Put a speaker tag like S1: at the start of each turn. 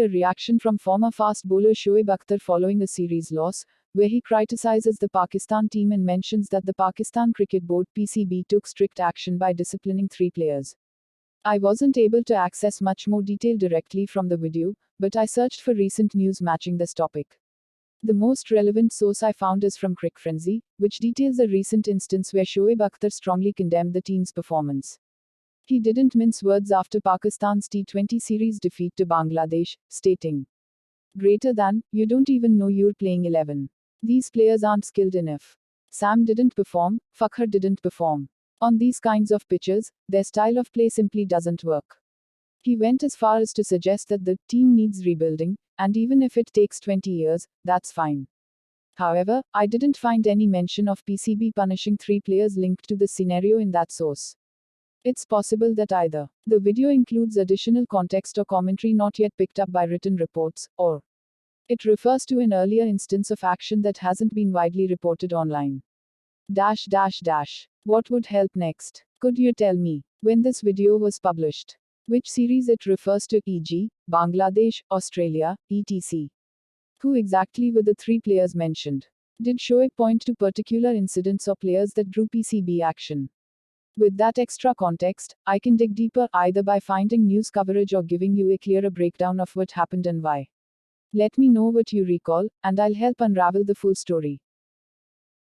S1: a reaction from former fast bowler Shoaib Akhtar following a series loss, where he criticizes the Pakistan team and mentions that the Pakistan Cricket Board (PCB) took strict action by disciplining 3 players. I wasn't able to access much more detail directly from the video, but I searched for recent news matching this topic. The most relevant source I found is from CricFrenzy, which details a recent instance where Shoaib Akhtar strongly condemned the team's performance. He didn't mince words after Pakistan's T20 series defeat to Bangladesh, stating, "Greater than, you don't even know you're playing 11. These players aren't skilled enough. Sam didn't perform, Fakhar didn't perform. On these kinds of pitches, their style of play simply doesn't work." He went as far as to suggest that the team needs rebuilding, and even if it takes 20 years, that's fine. However, I didn't find any mention of PCB punishing 3 players linked to the scenario in that source. It's possible that either the video includes additional context or commentary not yet picked up by written reports, or it refers to an earlier instance of action that hasn't been widely reported online. What would help next? Could you tell me when this video was published? Which series it refers to, e.g., Bangladesh, Australia, etc. Who exactly were the 3 players mentioned? Did Shoaib point to particular incidents or players that drew PCB action? With that extra context, I can dig deeper either by finding news coverage or giving you a clearer breakdown of what happened and why. Let me know what you recall, and I'll help unravel the full story.